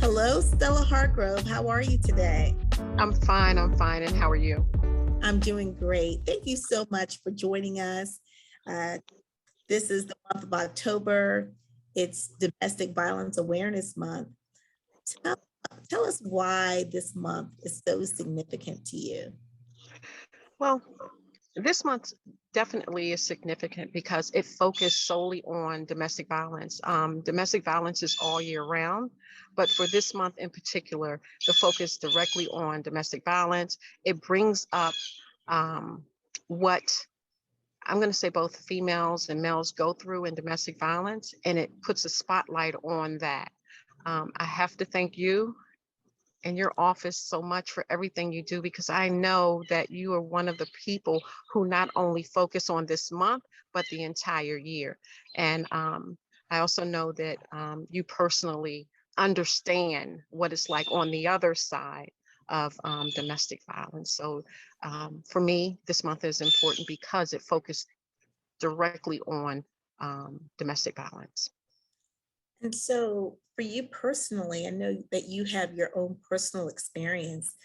Hello, Stella Hargrove. How are you today? I'm fine. I'm fine. And how are you? I'm doing great. Thank you so much for joining us. Uh, this is the month of October. It's Domestic Violence Awareness Month. Tell, tell us why this month is so significant to you. Well, this month definitely is significant because it focused solely on domestic violence. Domestic violence is all year round, but for this month in particular, the focus directly on domestic violence. It brings up what I'm going to say both females and males go through in domestic violence, and it puts a spotlight on that. I have to thank you and your office so much for everything you do, because I know that you are one of the people who not only focus on this month, but the entire year. And I also know that you personally understand what it's like on the other side of domestic violence. So for me, this month is important because it focused directly on domestic violence. And so, for you personally, I know that you have your own personal experience.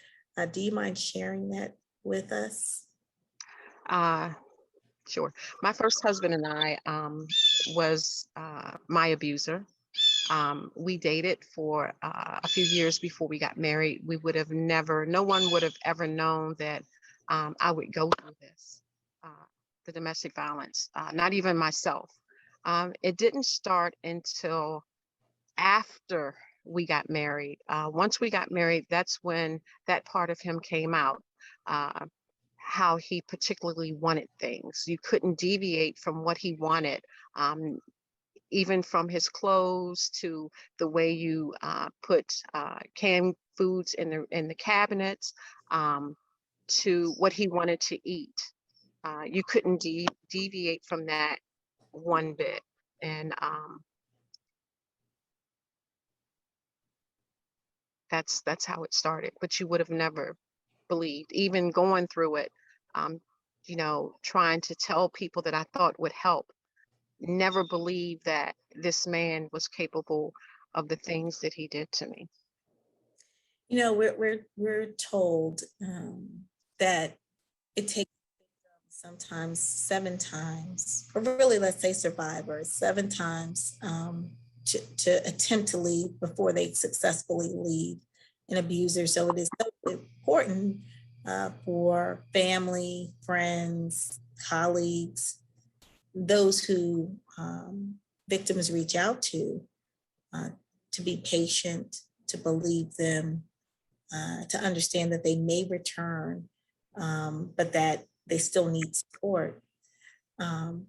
Do you mind sharing that with us? Uh, Sure. My first husband and I was my abuser. We dated for a few years before we got married. We would have never, no one would have ever known that I would go through this, uh, the domestic violence, not even myself. It didn't start until after we got married. Once we got married, that's when that part of him came out. How he particularly wanted things. You couldn't deviate from what he wanted, even from his clothes to the way you put canned foods in the cabinets, to what he wanted to eat. You couldn't deviate from that one bit. And that's how it started. But you would have never believed, even going through it, um, trying to tell people that I thought would help, never believed that this man was capable of the things that he did to me. You know, we're told that it takes sometimes 7 times, or really, let's say survivors, 7 times to attempt to leave before they successfully leave an abuser. So it is so important for family, friends, colleagues, those who victims reach out uh, to be patient, to believe them, to understand that they may return, but that they still need support. Um,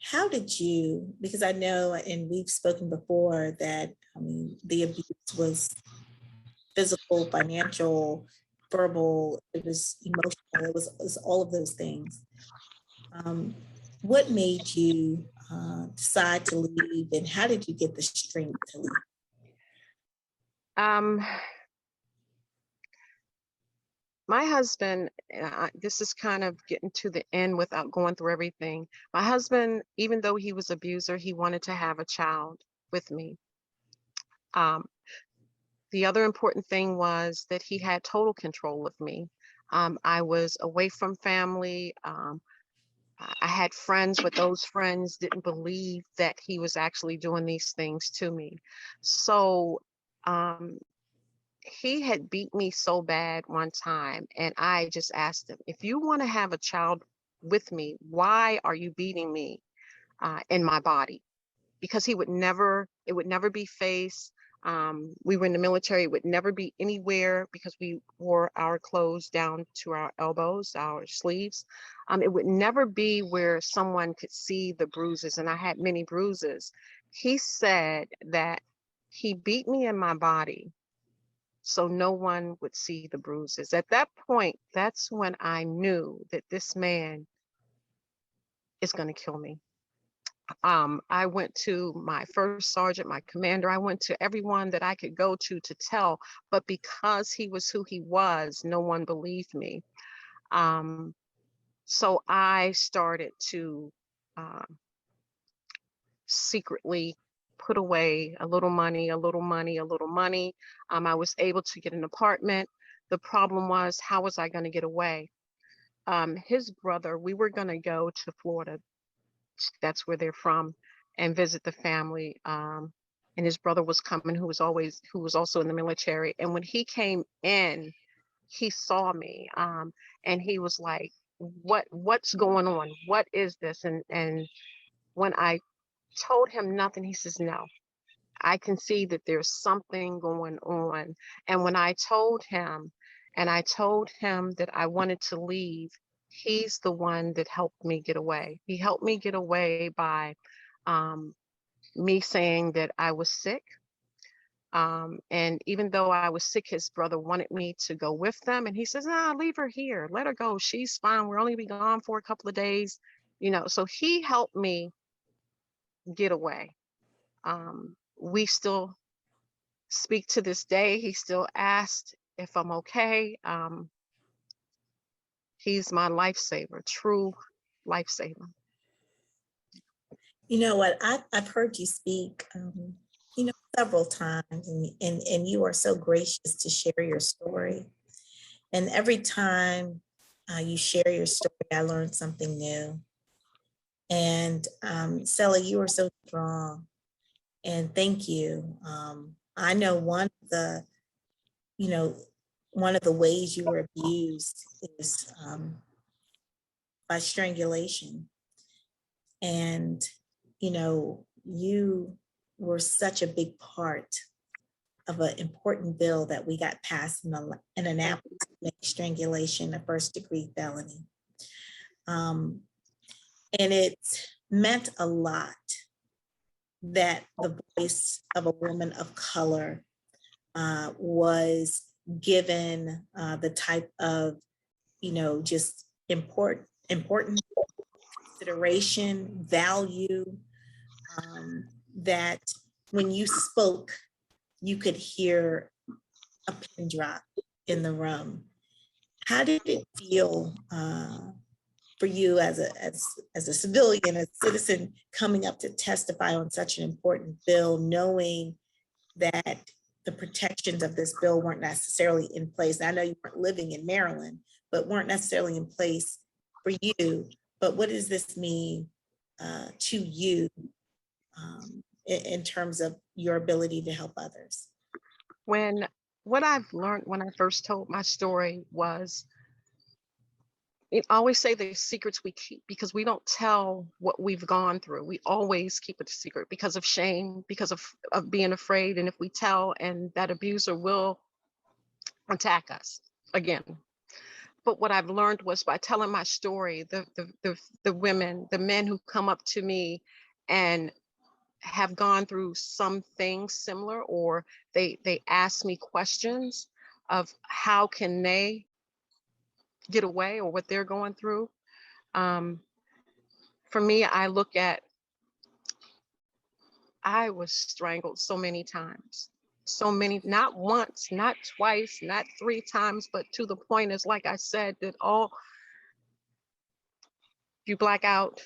how did you, because I know, and we've spoken before, that the abuse was physical, financial, verbal, it was emotional, it was all of those things. Um, what made you decide to leave, and how did you get the strength to leave? Um, my husband, this is kind of getting to the end without going through everything. My husband, even though he was abuser, he wanted to have a child with me. Um, the other important thing was that he had total control of me. I was away from family. I had friends, but those friends didn't believe that he was actually doing these things to me. So um, he had beat me so bad one time, and I just asked him, if you want to have a child with me, why are you beating me in my body? Because it would never be face. We were in the military, it would never be anywhere because we wore our clothes down to our elbows, our sleeves. It would never be where someone could see the bruises, and I had many bruises. He said that he beat me in my body so no one would see the bruises. At that point, that's when I knew that this man is going to kill me. I went to my first sergeant, my commander. I went to everyone that I could go to tell, but because he was who he was, no one believed me. Um, so I started to uh, secretly put away a little money, a little money, a little money. I was able to get an apartment. The problem was, how was I going to get away? His brother, we were going to go to Florida. That's where they're from, and visit the family. And his brother was coming, who was also in the military. And when he came in, he saw me, and he was like, what's going on? What is this? And when I told him nothing, he says, no, I can see that there's something going on. And when I told him, that I wanted to leave, he's the one that helped me get away. He helped me get away by um, me saying that I was sick. And even though I was sick, his brother wanted me to go with them. And he says, nah, leave her here. Let her go. She's fine. We're only be gone for a couple of days. So he helped me get away. We still speak to this day. He still asked if I'm okay. He's my lifesaver, true lifesaver. You know what? I've heard you speak, several times, and you are so gracious to share your story. And every time you share your story, I learn something new. And Stella, you are so strong, and thank you. I know you know, one of the ways you were abused is by strangulation. And, you were such a big part of an important bill that we got passed in Annapolis to make strangulation a first-degree felony. And it meant a lot that the voice of a woman of color was given the type of, just important consideration, value, that when you spoke, you could hear a pin drop in the room. How did it feel for you as a civilian, a citizen, coming up to testify on such an important bill, knowing that the protections of this bill weren't necessarily in place? I know you weren't living in Maryland, but weren't necessarily in place for you. But what does this mean to you in terms of your ability to help others? What I've learned when I first told my story was, I always say the secrets we keep, because we don't tell what we've gone through. We always keep it a secret because of shame, because of being afraid. And if we tell, and that abuser will attack us again. But what I've learned was, by telling my story, the women, the men who come up to me and have gone through some things similar, or they ask me questions of how can they get away, or what they're going through. For me, I look at, I was strangled so many times, so many, not once, not twice, not 3 times, but to the point is, like I said, that you black out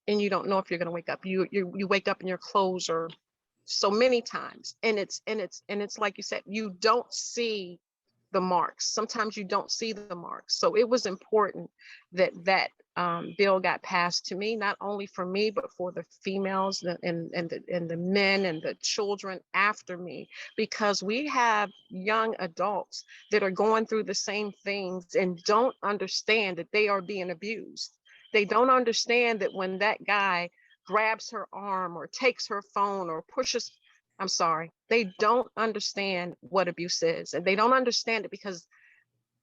and you don't know if you're going to wake up. You wake up and your clothes are, so many times. And it's like you said, you don't see the marks. Sometimes you don't see the marks. So it was important that bill got passed to me, not only for me, but for the females and the men and the children after me, because we have young adults that are going through the same things and don't understand that they are being abused. They don't understand that when that guy grabs her arm or takes her phone or pushes, I'm sorry, they don't understand what abuse is. And they don't understand it because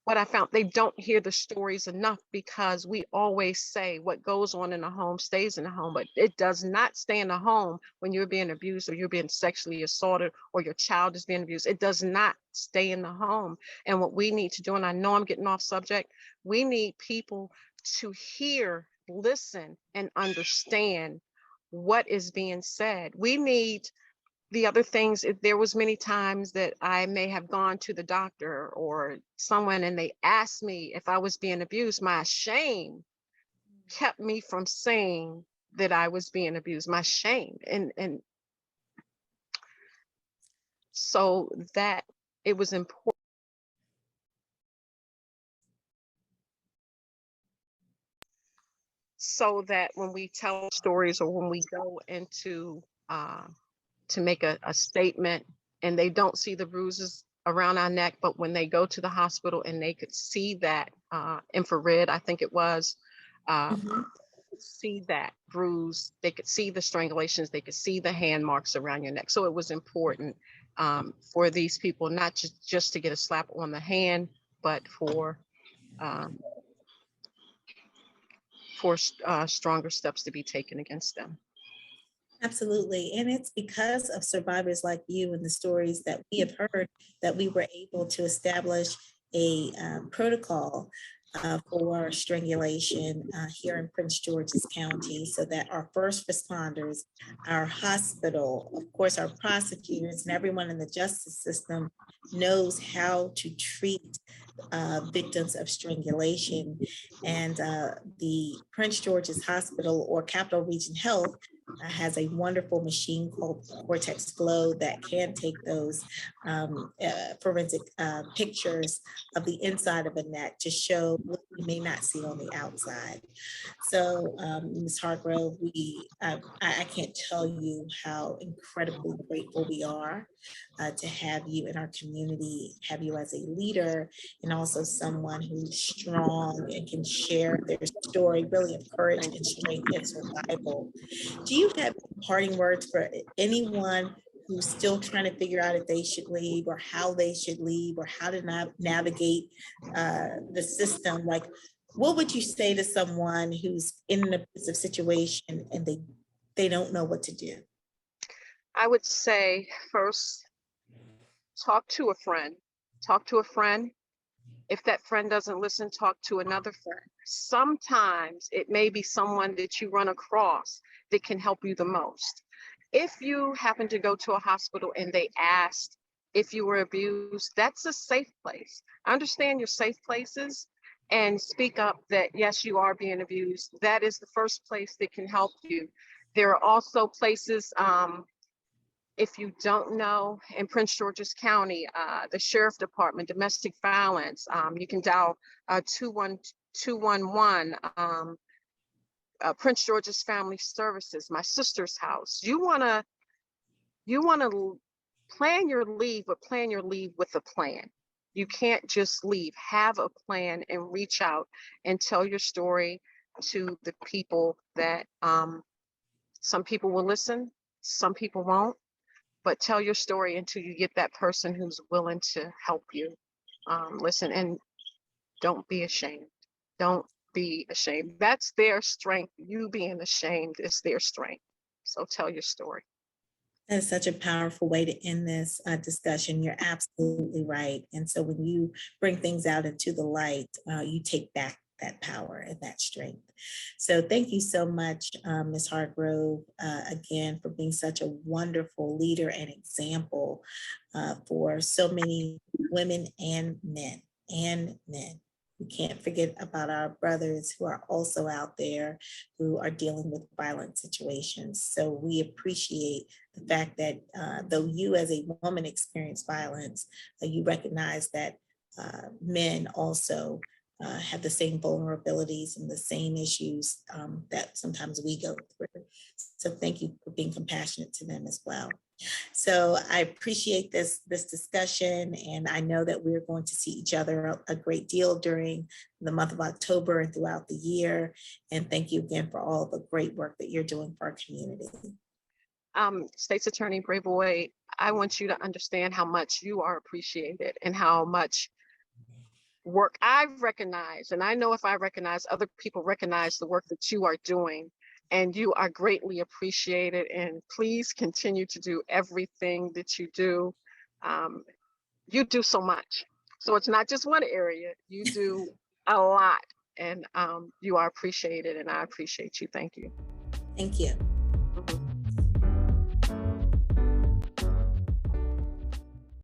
what I found, they don't hear the stories enough, because we always say what goes on in the home stays in the home, but it does not stay in the home when you're being abused or you're being sexually assaulted or your child is being abused. It does not stay in the home. And what we need to do, and I know I'm getting off subject, we need people to hear, listen, and understand what is being said. We need the other things. There was many times that I may have gone to the doctor or someone and they asked me if I was being abused. My shame kept me from saying that I was being abused, my shame. And so that it was important so that when we tell stories or when we go into to make a statement and they don't see the bruises around our neck, but when they go to the hospital and they could see that infrared, I think it was, uh, Mhm. see that bruise, they could see the strangulations, they could see the hand marks around your neck. So it was important for these people not just to get a slap on the hand, but um, for stronger steps to be taken against them. Absolutely. And it's because of survivors like you and the stories that we have heard that we were able to establish a protocol for strangulation here in Prince George's County so that our first responders, our hospital, of course, our prosecutors, and everyone in the justice system knows how to treat victims of strangulation. And the Prince George's Hospital or Capital Region Health has a wonderful machine called Cortex Flow that can take those forensic pictures of the inside of a neck to show what you may not see on the outside. So, Ms. Hargrove, I can't tell you how incredibly grateful we are to have you in our community, have you as a leader, and also someone who's strong and can share their story really of courage Thank and you. strength and survival. Do you have parting words for anyone who's still trying to figure out if they should leave or how they should leave or how to navigate the system? Like, what would you say to someone who's in an abusive situation and they don't know what to do? I would say first, talk to a friend. Talk to a friend. If that friend doesn't listen, talk to another friend. Sometimes it may be someone that you run across that can help you the most. If you happen to go to a hospital and they asked if you were abused, that's a safe place. Understand your safe places and speak up that yes, you are being abused. That is the first place that can help you. There are also places, if you don't know, in Prince George's County, the Sheriff Department, domestic violence, you can dial 21211, Prince George's Family Services, my sister's house. You wanna plan your leave, but plan your leave with a plan. You can't just leave. Have a plan and reach out and tell your story to the people that some people will listen, some people won't, but tell your story until you get that person who's willing to help you. Listen, and don't be ashamed. Don't be ashamed. That's their strength. You being ashamed is their strength. So tell your story. That is such a powerful way to end this discussion. You're absolutely right. And so when you bring things out into the light, you take back that power and that strength. So thank you so much, Ms. Hargrove, again, for being such a wonderful leader and example for so many women and men and men. We can't forget about our brothers who are also out there who are dealing with violent situations. So we appreciate the fact that though you as a woman experience violence, you recognize that men also have the same vulnerabilities and the same issues that sometimes we go through. So thank you for being compassionate to them as well. So I appreciate this discussion, and I know that we're going to see each other a great deal during the month of October and throughout the year. And thank you again for all the great work that you're doing for our community. State's Attorney Braveboy, I want you to understand how much you are appreciated and how much work I've recognized. And I know if I recognize, other people recognize the work that you are doing, and you are greatly appreciated. And please continue to do everything that you do. You do so much. So it's not just one area, you do a lot, and you are appreciated, and I appreciate you. Thank you. Thank you.